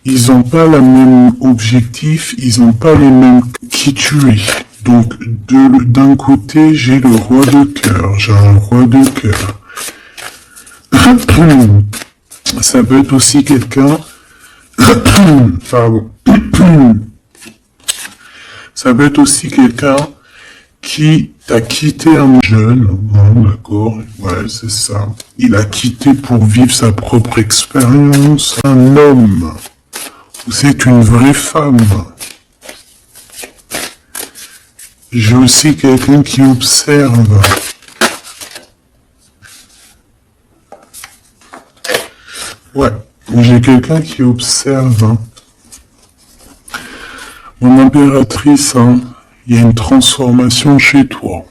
Ils n'ont pas le même objectif, ils n'ont pas les mêmes qui tu es. Donc, d'un côté, j'ai le roi de cœur. J'ai un roi de cœur. Ça peut être aussi quelqu'un... Pardon. Ça peut être aussi quelqu'un qui t'a quitté un jeune. Bon, d'accord, ouais, c'est ça. Il a quitté pour vivre sa propre expérience. Un homme. C'est une vraie femme. J'ai aussi quelqu'un qui observe. Ouais, j'ai quelqu'un qui observe. Hein. Mon impératrice, hein, il y a une transformation chez toi.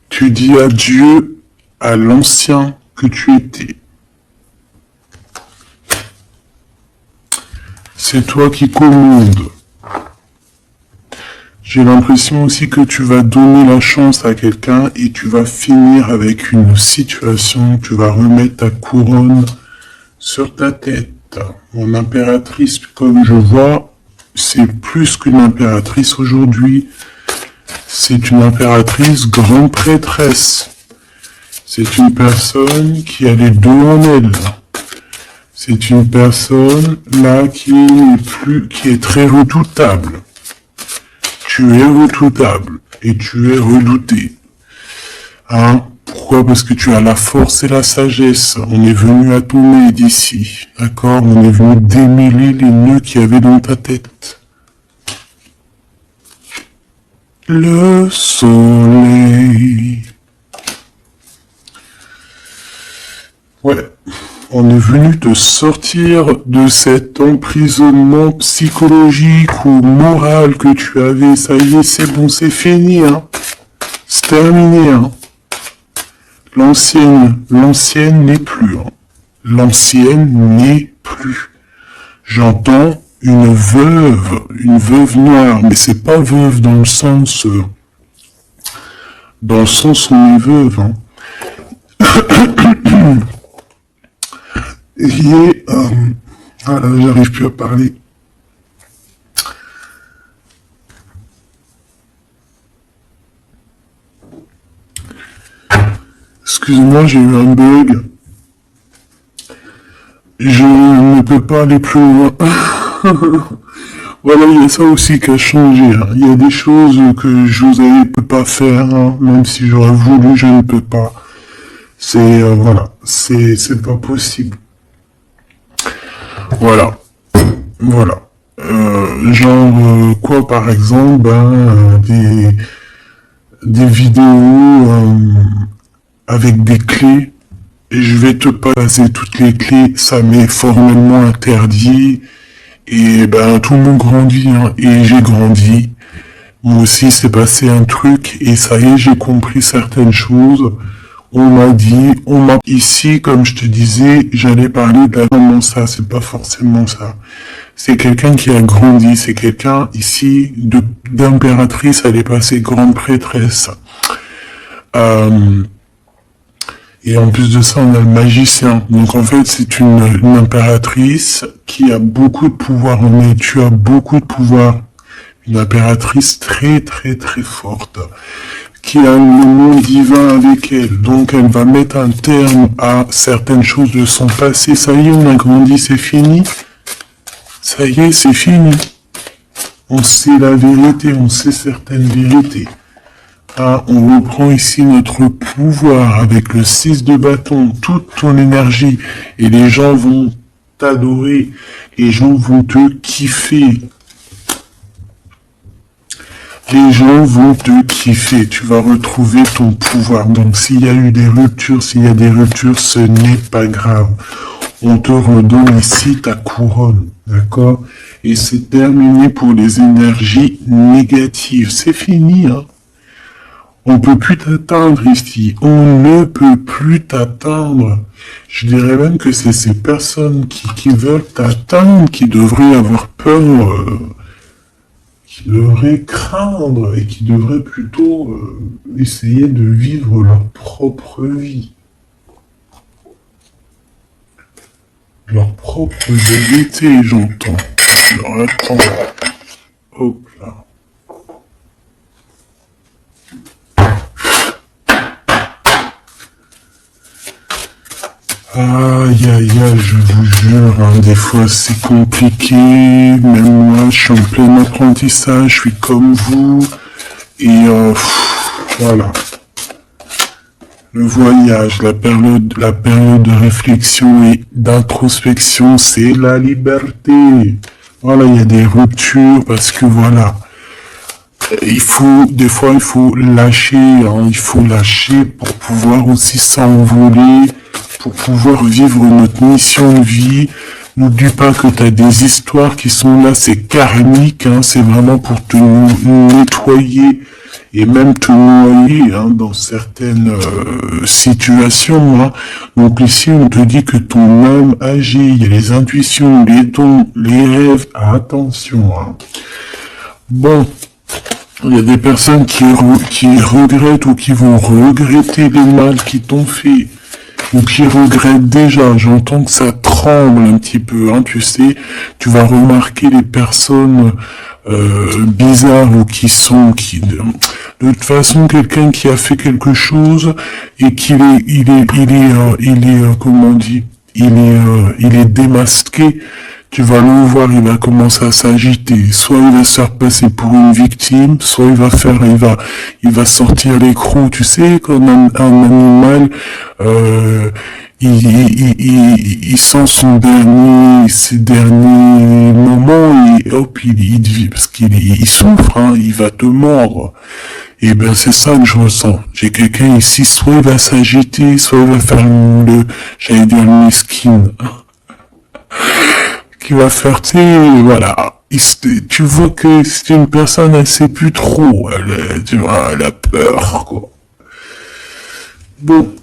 Tu dis adieu à l'ancien que tu étais. C'est toi qui commandes. J'ai l'impression aussi que tu vas donner la chance à quelqu'un et tu vas finir avec une situation, tu vas remettre ta couronne sur ta tête. Mon impératrice, comme je vois, c'est plus qu'une impératrice aujourd'hui. C'est une impératrice grande prêtresse. C'est une personne qui a les deux en elle. C'est une personne là qui est très redoutable. Tu es redoutable et tu es redouté. Hein? Pourquoi? Parce que tu as la force et la sagesse. On est venu à ton aide ici. D'accord? On est venu démêler les nœuds qu'il y avait dans ta tête. Le soleil. Ouais. On est venu te sortir de cet emprisonnement psychologique ou moral que tu avais. Ça y est, c'est bon, c'est fini, hein. C'est terminé, hein. L'ancienne n'est plus, hein. L'ancienne n'est plus. J'entends une veuve noire, mais c'est pas veuve dans le sens où on est veuve, hein. Et ah là, j'arrive plus à parler. Excuse-moi, j'ai eu un bug. Je ne peux pas aller plus loin. Voilà, il y a ça aussi qui a changé. Hein. Il y a des choses que José ne peut pas faire, hein. Même si j'aurais voulu, je ne peux pas. C'est voilà, c'est pas possible. Voilà. Quoi par exemple, des vidéos avec des clés, et je vais te passer toutes les clés, ça m'est formellement interdit, et tout le monde grandit, hein, et j'ai grandi. Moi aussi c'est passé un truc, et ça y est, j'ai compris certaines choses. Ici, comme je te disais, j'allais parler d'avant ça, c'est pas forcément ça. C'est quelqu'un qui a grandi, c'est quelqu'un ici, d'impératrice, elle est passée grande prêtresse. Et en plus de ça, on a le magicien. Donc en fait, c'est une impératrice qui a beaucoup de pouvoir en elle. Tu as beaucoup de pouvoir. Une impératrice très très très forte, qui a le monde divin avec elle. Donc elle va mettre un terme à certaines choses de son passé. Ça y est, on a grandi, c'est fini. Ça y est, c'est fini. On sait la vérité, on sait certaines vérités. Ah, on reprend ici notre pouvoir avec le 6 de bâton, toute ton énergie. Et les gens vont t'adorer. Les gens vont te kiffer. Les gens vont te kiffer, tu vas retrouver ton pouvoir. Donc s'il y a eu des ruptures, ce n'est pas grave. on te redonne ici ta couronne, d'accord? Et c'est terminé pour les énergies négatives. C'est fini, hein? On peut plus t'atteindre ici. On ne peut plus t'atteindre. Je dirais même que c'est ces personnes qui veulent t'atteindre qui devraient avoir peur, qui devraient craindre et qui devraient plutôt essayer de vivre leur propre vie. Leur propre vérité, j'entends. Alors attends. Hop là. Aïe aïe aïe, je vous jure, hein, des fois c'est compliqué, même moi je suis en plein apprentissage, je suis comme vous, et voilà. Le voyage, la période de réflexion et d'introspection, c'est la liberté. Voilà, il y a des ruptures parce que voilà, des fois il faut lâcher, hein, il faut lâcher pour pouvoir aussi s'envoler, pour pouvoir vivre notre mission de vie. N'oublie pas que tu as des histoires qui sont là, c'est karmique, hein, c'est vraiment pour te nettoyer et même te noyer hein, dans certaines situations. Hein. Donc ici, on te dit que ton âme agit, il y a les intuitions, les dons, les rêves, attention. Hein. Bon, il y a des personnes qui regrettent ou qui vont regretter les mal qui t'ont fait. Ou qui regrettent déjà, j'entends que ça tremble un petit peu, hein, tu sais, tu vas remarquer les personnes bizarres ou de toute façon, quelqu'un qui a fait quelque chose et qu'il est, comment on dit, il est démasqué, tu vas le voir, il va commencer à s'agiter. Soit il va se faire passer pour une victime, soit il va sortir les crocs. Tu sais, comme un animal, il sent ses derniers moments et hop, parce qu'il souffre, hein, il va te mordre. Et ben c'est ça que je ressens. J'ai quelqu'un ici, soit il va s'agiter, soit il va faire j'allais dire le mesquin. Qui va faire, voilà. Tu vois que c'est une personne, elle sait plus trop, elle a peur, quoi. Bon.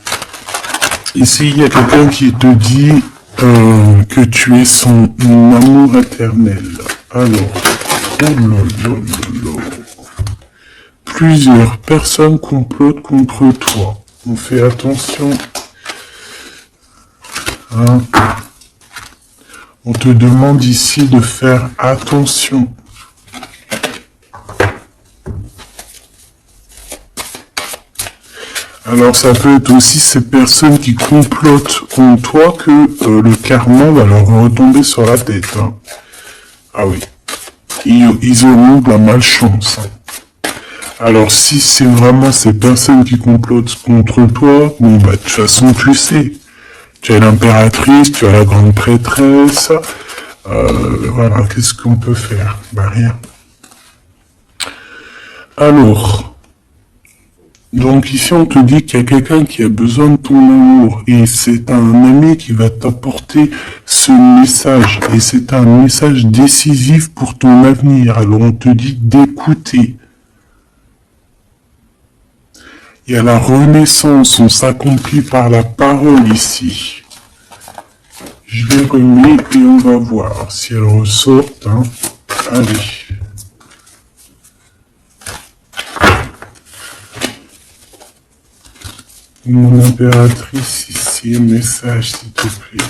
Ici, il y a quelqu'un qui te dit que tu es son amour éternel. Alors, plusieurs personnes complotent contre toi. On fait attention. Hein. On te demande ici de faire attention. Alors ça peut être aussi ces personnes qui complotent contre toi que le karma va leur retomber sur la tête. Hein. Ah oui. Ils auront de la malchance. Hein. Alors si c'est vraiment ces personnes qui complotent contre toi, bon bah de toute façon tu sais. Tu as l'impératrice, tu as la grande prêtresse, voilà, qu'est-ce qu'on peut faire? Bah rien. Alors, donc ici on te dit qu'il y a quelqu'un qui a besoin de ton amour, et c'est un ami qui va t'apporter ce message, et c'est un message décisif pour ton avenir, alors on te dit d'écouter. Il y a la renaissance, on s'accomplit par la parole ici. Je vais remettre et on va voir si elle ressort. Hein. Allez. Mon impératrice ici, un message s'il te plaît.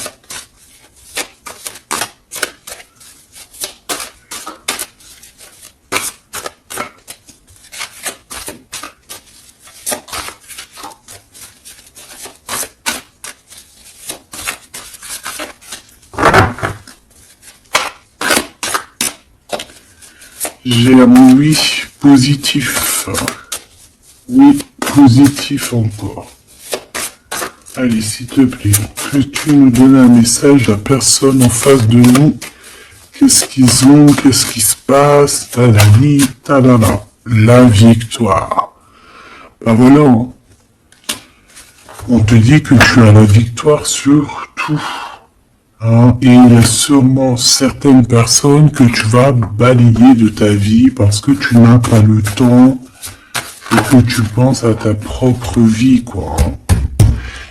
J'ai un oui positif. Oui positif encore. Allez, s'il te plaît, peux-tu nous donner un message, la personne en face de nous? Qu'est-ce qu'ils ont? Qu'est-ce qui se passe? Talali, talala. La victoire. Ben voilà. Hein. On te dit que tu as la victoire sur tout. Hein, et il y a sûrement certaines personnes que tu vas balayer de ta vie parce que tu n'as pas le temps et que tu penses à ta propre vie, quoi.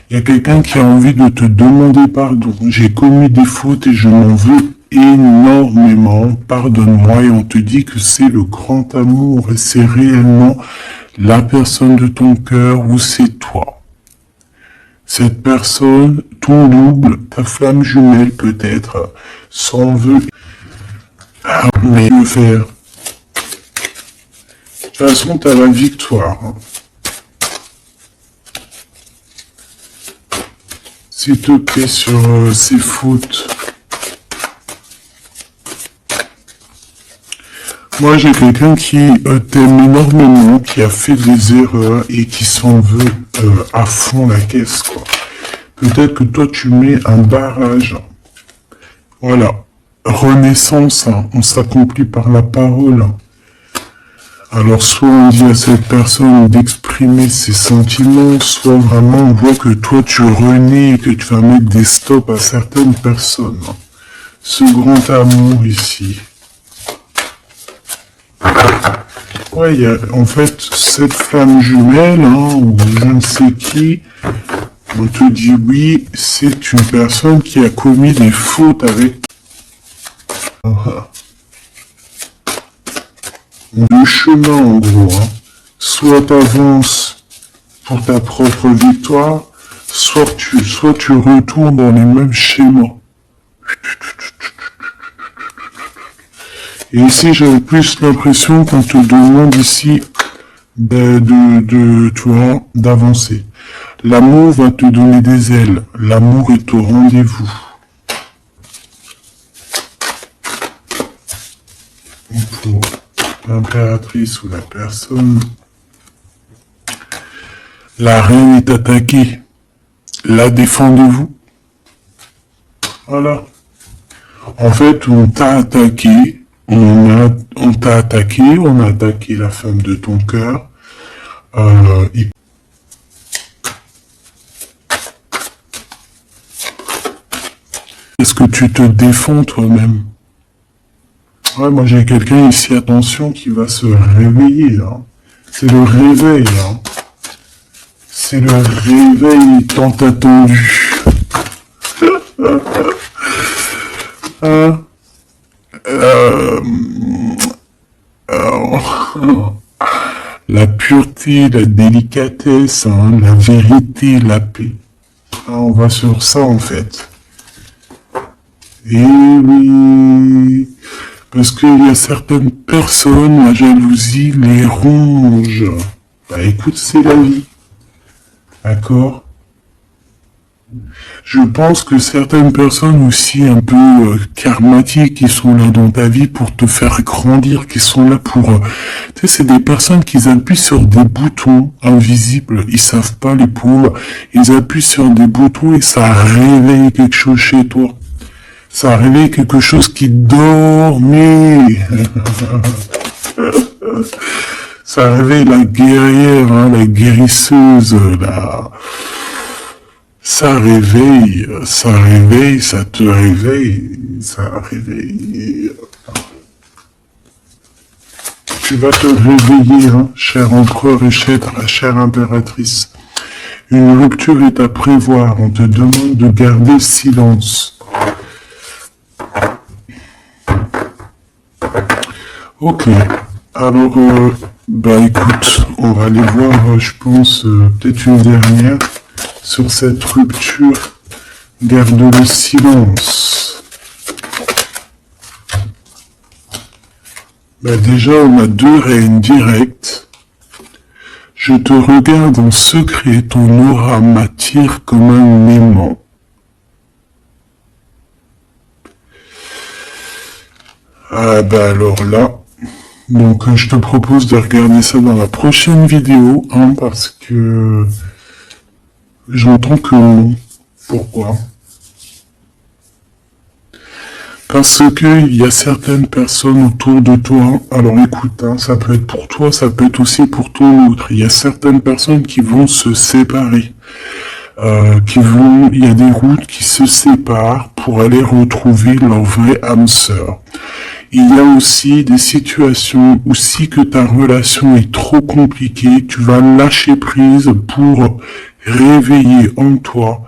Il y a quelqu'un qui a envie de te demander pardon. J'ai commis des fautes et je m'en veux énormément. Pardonne-moi. Et on te dit que c'est le grand amour et c'est réellement la personne de ton cœur ou c'est toi. Cette personne, ton double, ta flamme jumelle peut-être, s'en veut. Ah, mais le faire. De toute façon, t'as la victoire. Hein. S'il te plaît, sur ces fautes. Moi, j'ai quelqu'un qui t'aime énormément, qui a fait des erreurs et qui s'en veut à fond la caisse, quoi. Peut-être que toi, tu mets un barrage. Voilà. Renaissance, hein. On s'accomplit par la parole. Alors, soit on dit à cette personne d'exprimer ses sentiments, soit vraiment on voit que toi, tu renais et que tu vas mettre des stops à certaines personnes. Ce grand amour ici. Ouais, il y a en fait cette flamme jumelle, hein, ou je ne sais qui, on te dit oui, c'est une personne qui a commis des fautes avec deux chemins en gros. Hein. Soit tu avances pour ta propre victoire, soit tu retournes dans les mêmes schémas. Et ici, j'avais plus l'impression qu'on te demande ici d'avancer. L'amour va te donner des ailes. L'amour est au rendez-vous. Pour l'impératrice ou la personne, la reine est attaquée. La défendez-vous. Voilà. En fait, on t'a attaqué. On t'a attaqué, on a attaqué la femme de ton cœur. Est-ce que tu te défends toi-même? Ouais, moi j'ai quelqu'un ici, attention, qui va se réveiller. Hein. C'est le réveil. Hein. C'est le réveil tant attendu. La pureté, la délicatesse, hein, la vérité, la paix. Ah, on va sur ça en fait. Et oui, parce qu'il y a certaines personnes, la jalousie les ronge. Bah écoute, c'est la vie. D'accord? Je pense que certaines personnes aussi un peu karmatiques qui sont là dans ta vie pour te faire grandir, qui sont là pour... tu sais, c'est des personnes qui appuient sur des boutons invisibles, ils savent pas les pauvres, ils appuient sur des boutons et ça réveille quelque chose chez toi. Ça réveille quelque chose qui dormait. Ça réveille la guerrière, hein, la guérisseuse, la... Ça réveille, ça te réveille, ça réveille. Tu vas te réveiller, hein, cher empereur et chère impératrice. Une rupture est à prévoir, on te demande de garder silence. Ok, alors, bah écoute, on va aller voir, je pense, peut-être une dernière. Sur cette rupture, garde le silence. Bah déjà, on a deux reines directes. Je te regarde en secret, ton aura m'attire comme un aimant. Ah bah alors là, donc je te propose de regarder ça dans la prochaine vidéo, hein, parce que... J'entends que non. Pourquoi? Parce que il y a certaines personnes autour de toi. Alors écoute, hein, ça peut être pour toi, ça peut être aussi pour ton autre. Il y a certaines personnes qui vont se séparer. il y a des routes qui se séparent pour aller retrouver leur vraie âme sœur. Il y a aussi des situations où si que ta relation est trop compliquée, tu vas lâcher prise pour réveiller en toi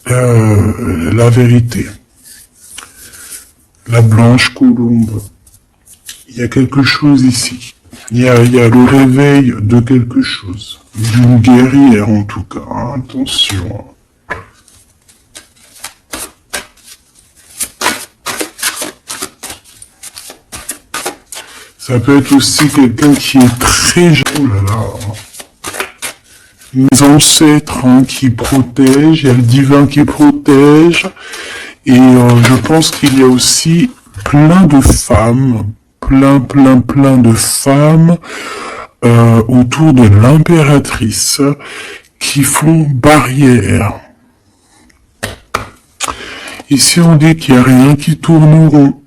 la vérité. La blanche colombe. Il y a quelque chose ici. Il y a le réveil de quelque chose. D'une guerrière en tout cas. Hein, attention. Ça peut être aussi quelqu'un qui est très... Oh là là. Mes ancêtres hein, qui protègent, il y a le divin qui protège. Et je pense qu'il y a aussi plein de femmes, plein de femmes autour de l'impératrice qui font barrière. Ici on dit qu'il n'y a rien qui tourne rond.